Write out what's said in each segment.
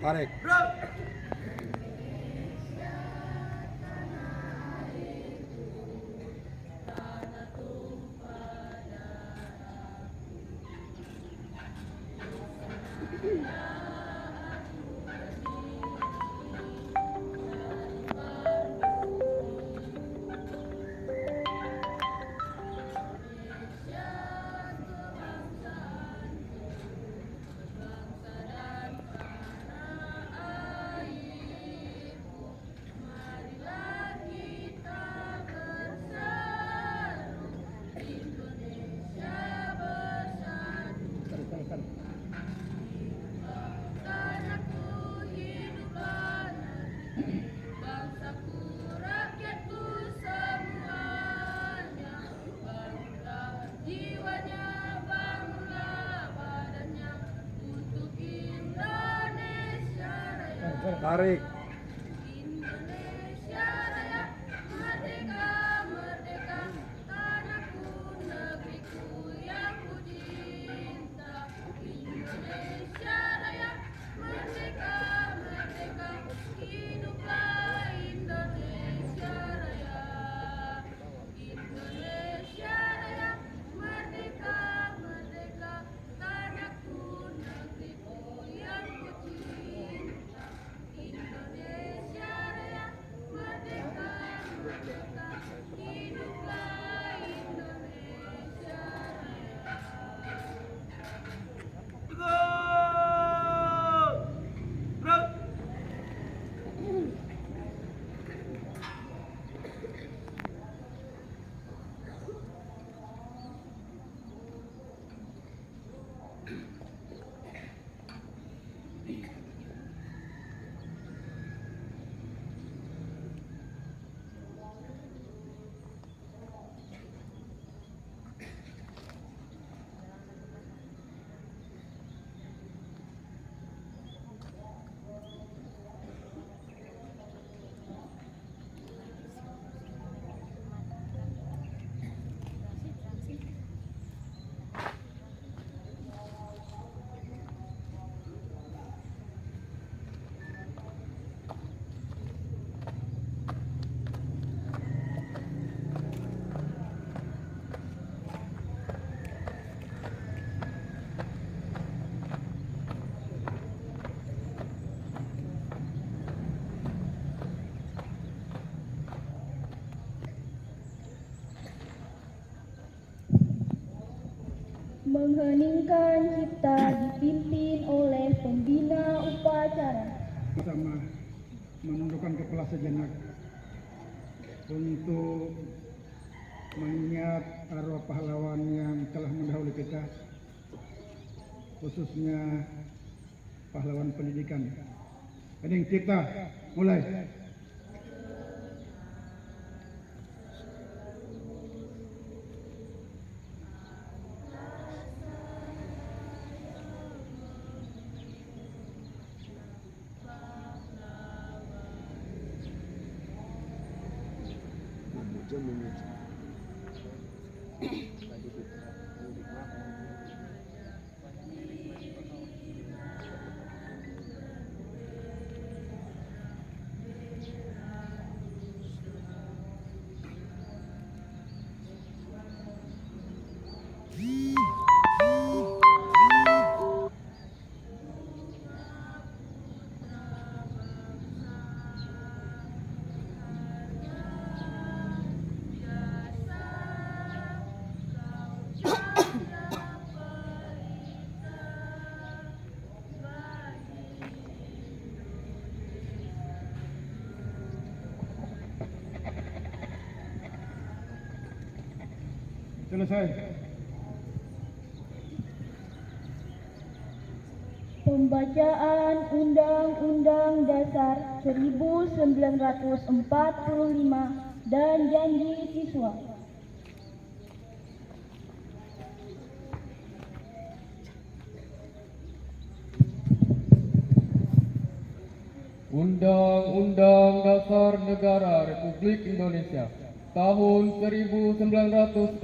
Tarik. Tarik. Indonesia Raya, merdeka, merdeka, tanahku, negeriku yang ku cinta. Indonesia Raya, merdeka, merdeka, hiduplah Indonesia Raya. Indonesia Raya, merdeka, merdeka, tanahku, negeriku yang ku cinta. Indonesia Raya, merdeka, merdeka, hiduplah Indonesia Mengheningkan cipta dipimpin oleh pembina upacara. Bersama menundukkan kepala sejenak untuk mengingat arwah pahlawan yang telah mendahului kita, khususnya pahlawan pendidikan. Hening cipta, mulai. Selesai. Pembacaan Undang-Undang Dasar 1945 dan janji siswa. Undang-Undang Dasar Negara Republik Indonesia tahun 1945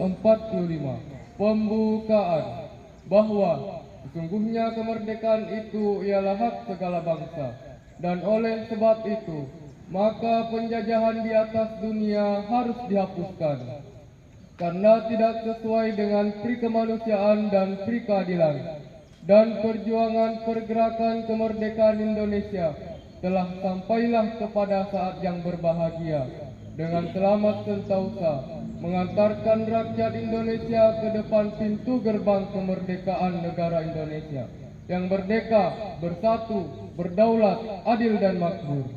pembukaan bahwa Sesungguhnya kemerdekaan itu ialah hak segala bangsa, dan oleh sebab itu, maka penjajahan di atas dunia harus dihapuskan, karena tidak sesuai dengan pri kemanusiaan dan pri keadilan. Dan perjuangan pergerakan kemerdekaan Indonesia telah sampailah kepada saat yang berbahagia, dengan selamat sentausa mengantarkan rakyat Indonesia ke depan pintu gerbang kemerdekaan negara Indonesia yang merdeka, bersatu, berdaulat, adil dan makmur.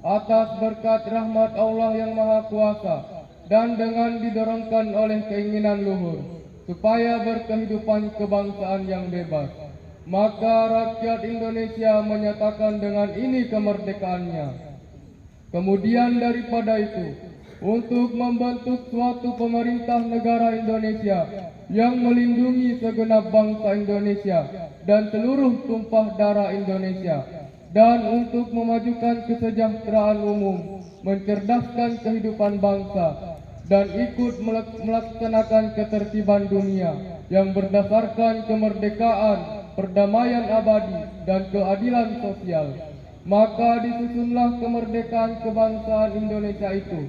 Atas berkat rahmat Allah yang Maha Kuasa dan dengan didorongkan oleh keinginan luhur supaya berkehidupan kebangsaan yang bebas, maka rakyat Indonesia menyatakan dengan ini kemerdekaannya. Kemudian daripada itu, untuk membentuk suatu pemerintah negara Indonesia yang melindungi segenap bangsa Indonesia dan seluruh tumpah darah Indonesia, dan untuk memajukan kesejahteraan umum, mencerdaskan kehidupan bangsa, dan ikut melaksanakan ketertiban dunia yang berdasarkan kemerdekaan, perdamaian abadi, dan keadilan sosial. Maka disusunlah kemerdekaan kebangsaan Indonesia itu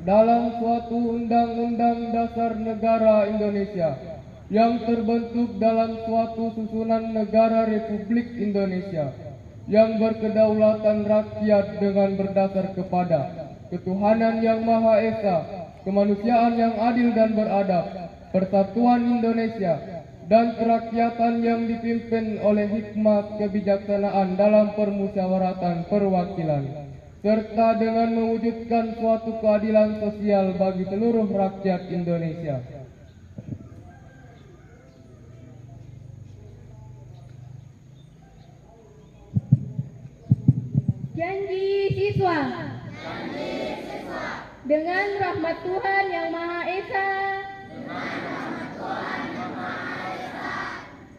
dalam suatu Undang-Undang Dasar Negara Indonesia yang terbentuk dalam suatu susunan negara Republik Indonesia yang berkedaulatan rakyat dengan berdasar kepada ketuhanan yang Maha Esa, kemanusiaan yang adil dan beradab, persatuan Indonesia, dan kerakyatan yang dipimpin oleh hikmat kebijaksanaan dalam permusyawaratan perwakilan, serta dengan mewujudkan suatu keadilan sosial bagi seluruh rakyat Indonesia. Janji siswa. Dengan rahmat Tuhan yang Maha Esa.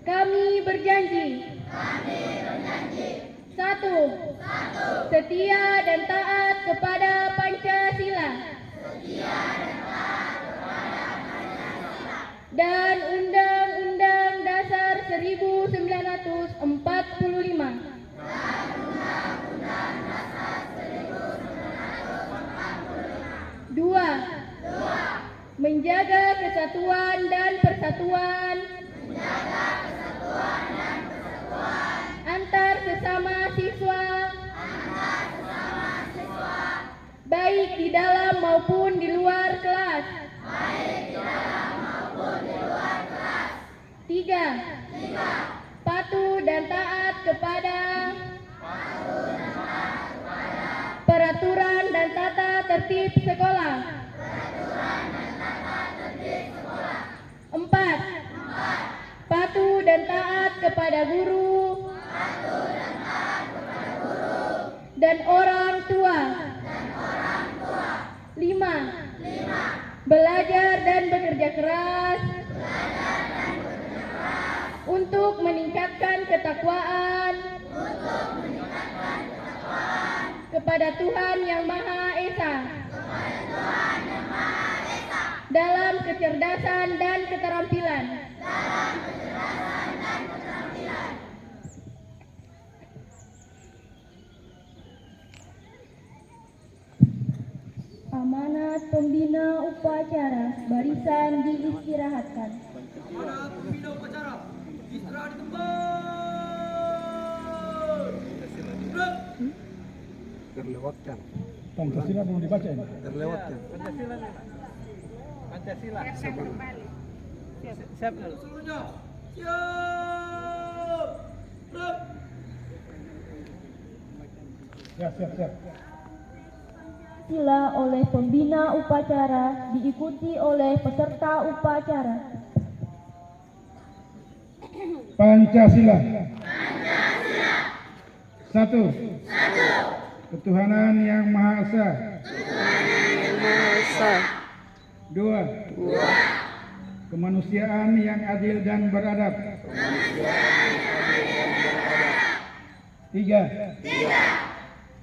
Kami berjanji. 1. Setia dan taat kepada Pancasila. Dan Undang-Undang Dasar 1945. 2. Menjaga kesatuan dan persatuan antar sesama siswa, baik di dalam maupun di luar kelas. 3. Patuh dan taat kepada peraturan dan tata tertib sekolah. 4. Patuh dan taat kepada guru dan orang tua. 5. Belajar dan bekerja keras untuk meningkatkan ketakwaan kepada Tuhan Yang Maha Esa dalam kecerdasan dan keterampilan. Amanat pembina upacara, barisan diistirahatkan. Amanat pembina upacara, istirahat di tempat. Terlewatkan. Pancasila belum dibaca ini. Terlewatkan. Pancasila. Siap. Seluruhnya. Siap. Gerak. Siap. Sila oleh pembina upacara diikuti oleh peserta upacara. Pancasila. 1. Ketuhanan yang Maha Esa. 2. Kemanusiaan yang adil dan beradab. 3.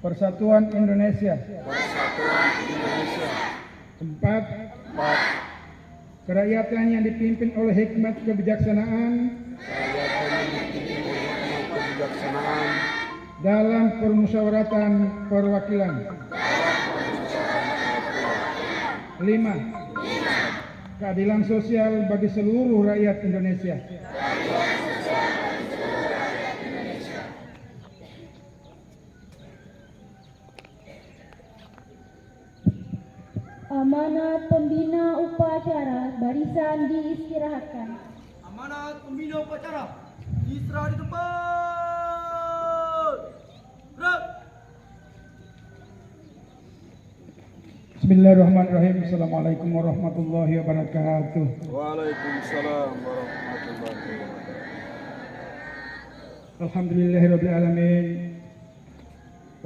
Persatuan Indonesia. 4. Kerakyatan yang dipimpin oleh hikmat kebijaksanaan Saya memiliki ilmu kebijaksanaan dalam permusyawaratan perwakilan. 5. Keadilan sosial bagi seluruh rakyat Indonesia. Amanat pembina upacara barisan diistirahatkan. Amanat pembina upacara istirahat di tempat. Gerak. Bismillahirrahmanirrahim. Assalamualaikum warahmatullahi wabarakatuh. Waalaikumsalam warahmatullahi wabarakatuh. Alhamdulillahirabbil alamin.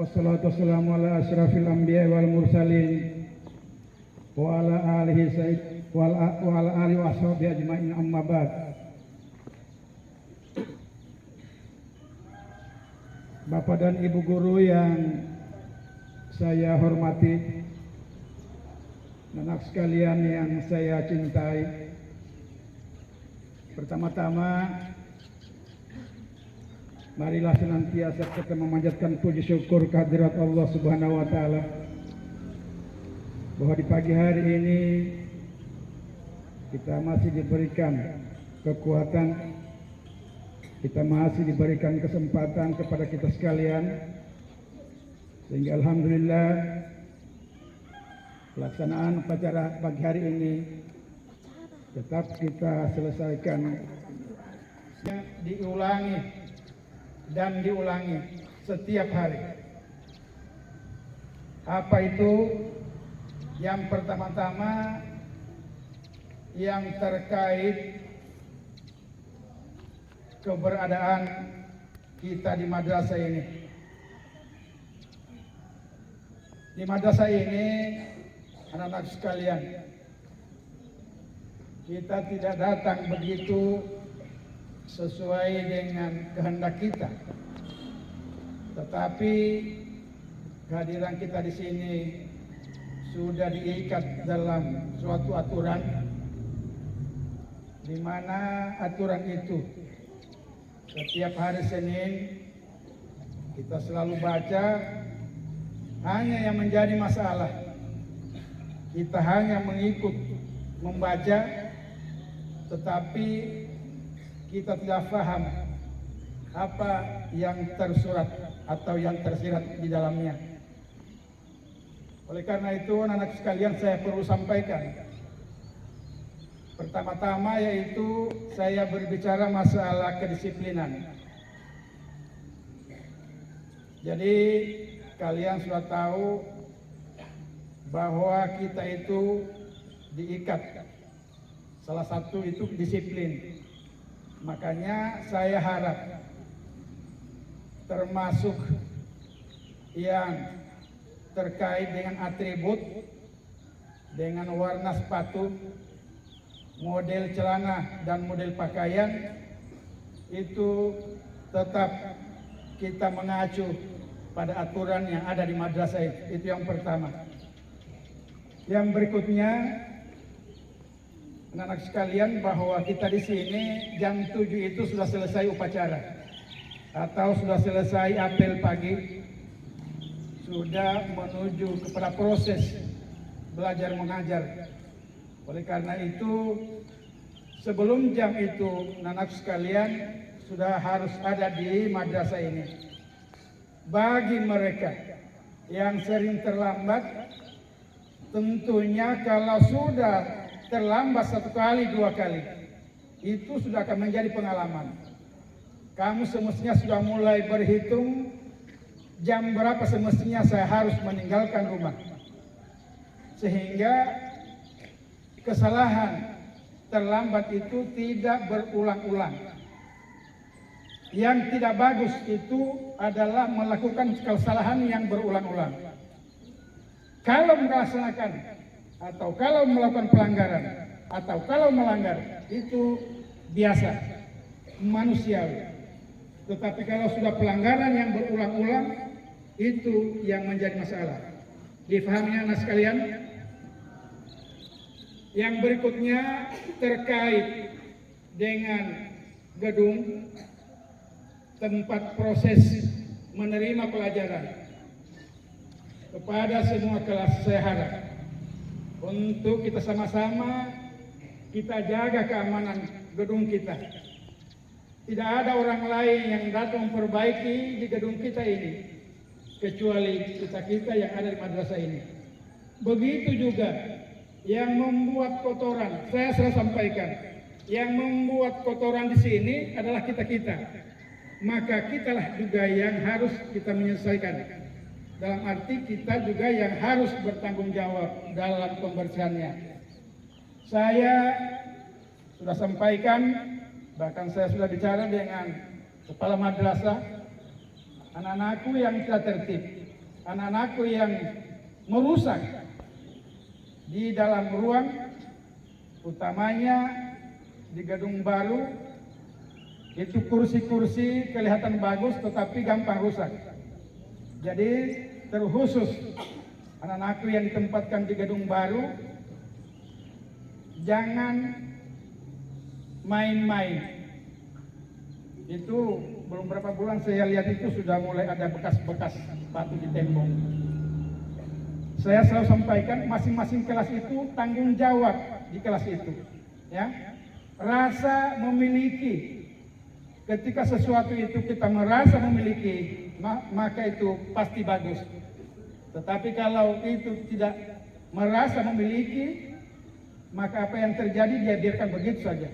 Wassalatu wassalamu ala asyrafil anbiya wal mursalin wa ala alihi sayyid wa ala alihi washabihi ajmain, amma ba'd. Bapak dan Ibu guru yang saya hormati, anak sekalian yang saya cintai, pertama-tama marilah senantiasa kita memanjatkan puji syukur kehadirat Allah Subhanahu wa taala bahwa di pagi hari ini kita masih diberikan kekuatan, kita masih diberikan kesempatan kepada kita sekalian, sehingga alhamdulillah pelaksanaan upacara pagi hari ini tetap kita selesaikan. Diulangi dan diulangi setiap hari. Apa itu? Yang pertama-tama yang terkait keberadaan kita di madrasah ini. Di madrasah ini, anak-anak sekalian, kita tidak datang begitu sesuai dengan kehendak kita, tetapi kehadiran kita di sini sudah diikat dalam suatu aturan, di mana aturan itu setiap hari Senin kita selalu baca. Hanya yang menjadi masalah, kita hanya mengikut membaca, tetapi kita tidak paham apa yang tersurat atau yang tersirat di dalamnya. Oleh karena itu, anak-anak sekalian, saya perlu sampaikan. Pertama-tama yaitu saya berbicara masalah kedisiplinan. Jadi kalian sudah tahu bahwa kita itu diikat. Salah satu itu disiplin. Makanya saya harap termasuk yang terkait dengan atribut, dengan warna sepatu, model celana dan model pakaian, itu tetap kita mengacu pada aturan yang ada di madrasah itu yang pertama. Yang berikutnya, anak-anak sekalian, bahwa kita di sini jam 7 itu sudah selesai upacara atau sudah selesai apel pagi, sudah menuju kepada proses belajar mengajar. Oleh karena itu, sebelum jam itu, anak-anak sekalian sudah harus ada di madrasah ini. Bagi mereka yang sering terlambat, tentunya kalau sudah terlambat 1 kali 2 kali, itu sudah akan menjadi pengalaman. Kamu semestinya sudah mulai berhitung jam berapa semestinya saya harus meninggalkan rumah, sehingga kesalahan terlambat itu tidak berulang-ulang. Yang tidak bagus itu adalah melakukan kesalahan yang berulang-ulang. Kalau melaksanakan atau kalau melakukan pelanggaran atau kalau melanggar, itu biasa, manusiawi. Tetapi kalau sudah pelanggaran yang berulang-ulang, itu yang menjadi masalah. Difahami anak sekalian? Yang berikutnya terkait dengan gedung tempat proses menerima pelajaran. Kepada semua kelas saya harap untuk kita sama-sama kita jaga keamanan gedung kita. Tidak ada orang lain yang datang memperbaiki di gedung kita ini kecuali kita yang ada di madrasah ini. Begitu juga yang membuat kotoran, saya selalu sampaikan, yang membuat kotoran di sini adalah kita-kita. Maka kitalah juga yang harus kita menyelesaikan. Dalam arti kita juga yang harus bertanggung jawab dalam pembersihannya. Saya sudah sampaikan, bahkan saya sudah bicara dengan kepala madrasah, anak-anakku yang tidak tertib, anak-anakku yang merusak di dalam ruang, utamanya di gedung baru, itu kursi-kursi kelihatan bagus tetapi gampang rusak. Jadi terkhusus anak-anakku yang ditempatkan di gedung baru, jangan main-main. Itu belum berapa bulan saya lihat itu sudah mulai ada bekas-bekas batu di tembok. Saya selalu sampaikan masing-masing kelas itu tanggung jawab di kelas itu. Ya, rasa memiliki. Ketika sesuatu itu kita merasa memiliki, maka itu pasti bagus. Tetapi kalau itu tidak merasa memiliki, maka apa yang terjadi dia biarkan begitu saja.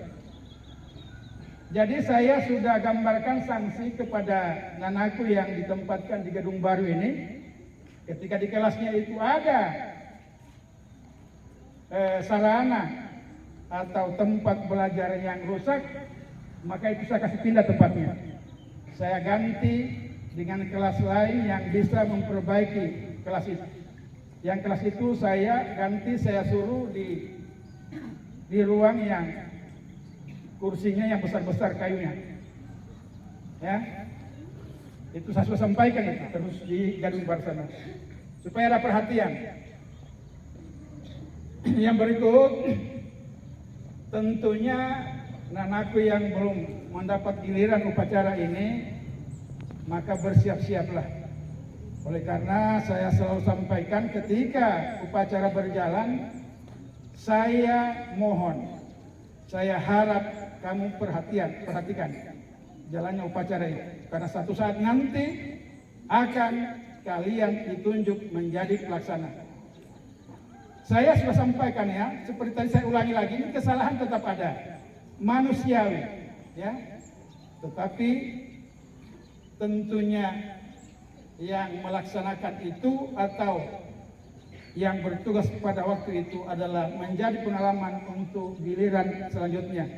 Jadi saya sudah gambarkan sanksi kepada anakku yang ditempatkan di gedung baru ini. Ketika di kelasnya itu ada sarana atau tempat belajar yang rusak, maka itu saya kasih pindah tempatnya. Saya ganti dengan kelas lain yang bisa memperbaiki kelas itu. Yang kelas itu saya ganti, saya suruh di ruang yang kursinya yang besar-besar kayunya. Ya, itu saya sudah sampaikan itu terus di gedung bar sana supaya ada perhatian. Yang berikut, tentunya anakku yang belum mendapat giliran upacara ini, maka bersiap-siaplah. Oleh karena saya selalu sampaikan ketika upacara berjalan, saya mohon, saya harap kamu perhatikan jalannya upacara ini. Karena satu saat nanti akan kalian ditunjuk menjadi pelaksana. Saya sudah sampaikan ya, seperti tadi saya ulangi lagi, ini kesalahan tetap ada, manusiawi, ya. Tetapi tentunya yang melaksanakan itu atau yang bertugas pada waktu itu adalah menjadi pengalaman untuk giliran selanjutnya.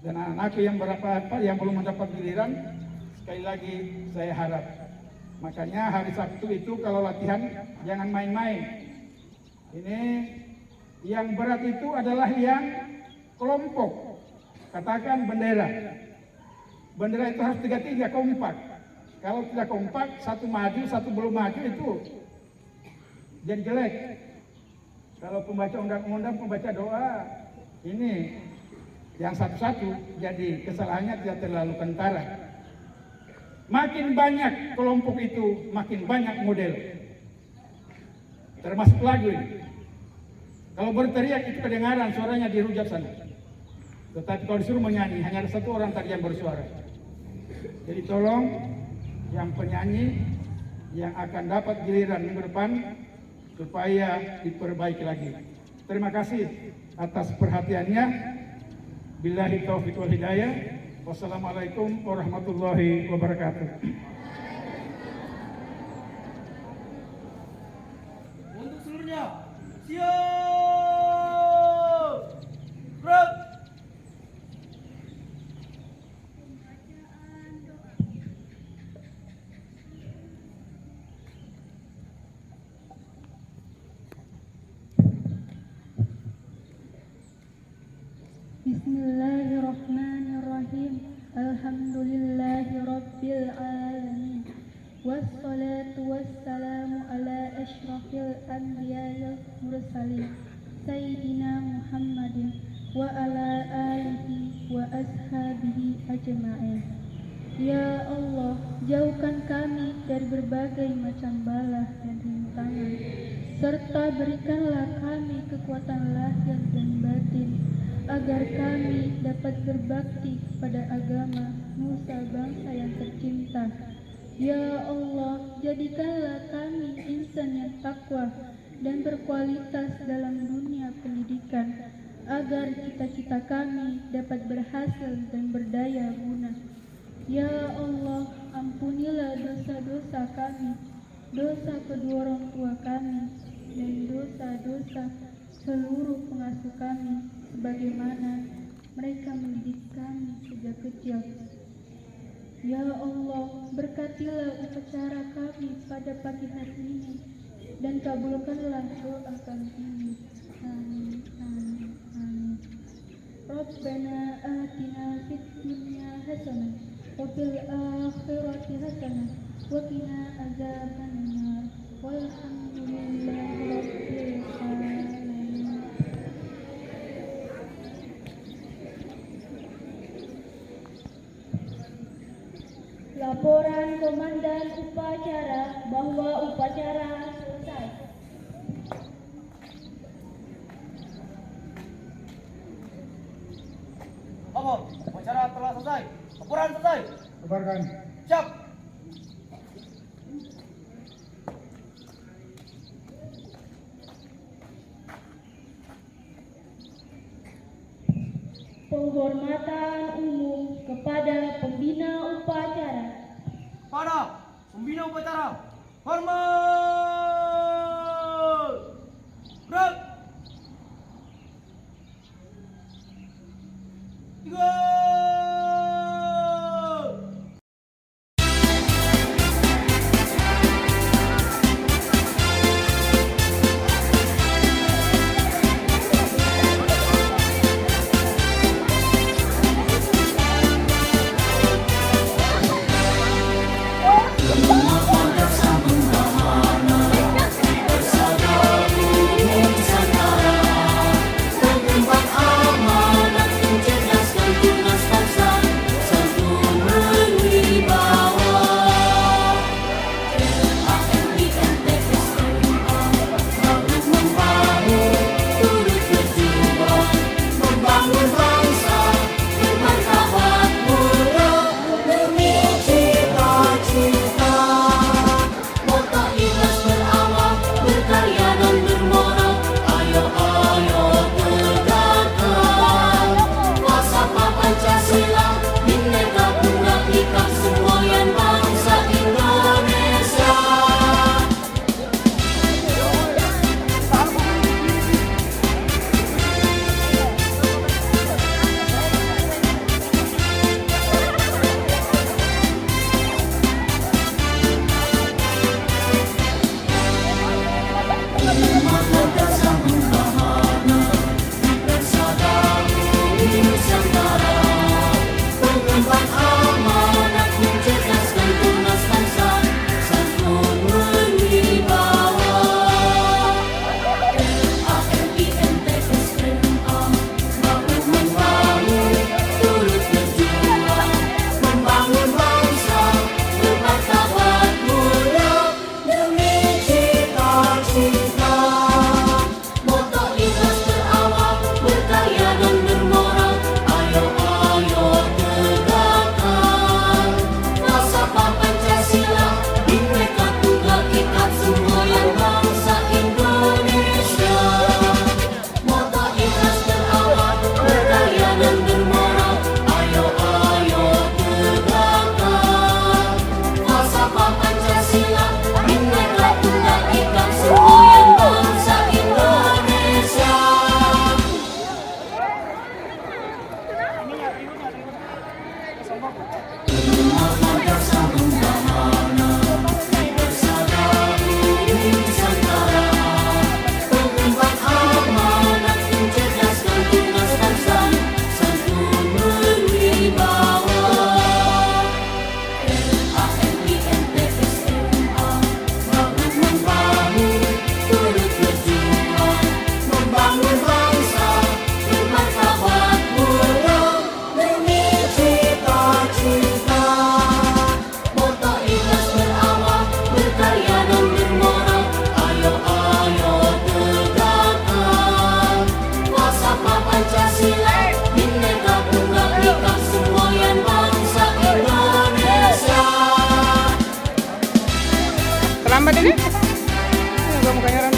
Dan anak-anak yang belum mendapat giliran, sekali lagi saya harap. Makanya hari Sabtu itu kalau latihan jangan main-main. Ini yang berat itu adalah yang kelompok. Katakan bendera. Bendera itu harus 3-3 kompak. Kalau tidak kompak, satu maju, satu belum maju itu jadi jelek. Kalau pembaca undang-undang, pembaca doa, ini yang satu-satu, jadi kesalahannya tidak terlalu kentara. Makin banyak kelompok itu, makin banyak model. Termasuk lagu ini. Kalau berteriak itu kedengaran, suaranya dirujak sana. Tetapi kalau disuruh menyanyi, hanya ada satu orang tadi yang bersuara. Jadi tolong yang penyanyi yang akan dapat giliran minggu depan supaya diperbaiki lagi. Terima kasih atas perhatiannya. Billahi taufiq wal hidayah. Wassalamualaikum warahmatullahi wabarakatuh. Untuk seluruhnya, siap! Gerak! Bismillahirrahmanirrahim. Alhamdulillahi rabbil alamin. Wassalatu wassalamu ala asyrafil anbiya'il mursalin Sayyidina Muhammadin وعلى آله وأصحابه أجمعين. Ya Allah, jauhkan kami dari berbagai macam bala dan rintangan, serta berikanlah kami kekuatan lahir dan batin, agar kami dapat berbakti kepada agama nusa bangsa yang tercinta. Ya Allah, jadikanlah kami insan yang takwa dan berkualitas dalam dunia pendidikan, agar cita-cita kami dapat berhasil dan berdaya guna. Ya Allah, ampunilah dosa-dosa kami, dosa kedua orang tua kami, dan dosa-dosa seluruh pengasuh kami, sebagaimana mereka mendidik kami sejak kecil. Ya Allah, berkatilah upacara kami pada pagi hari ini, dan kabulkanlah doa kami ini. Amin, amin, amin. Rabbana atina fid dunya hasanah wa fil akhirati hasanah wa qina adzabannar. Walhamdulillahi rabbil alamin. Laporan Komandan Upacara bahwa upacara selesai. Apa? Upacara telah selesai. Laporan selesai. Kabarkan. Siap. Penghormatan umum kepada pembina upacara. Pada pembina upacara. Hormat. Gerak. 3. lambat ini? Ini gua mukanya orang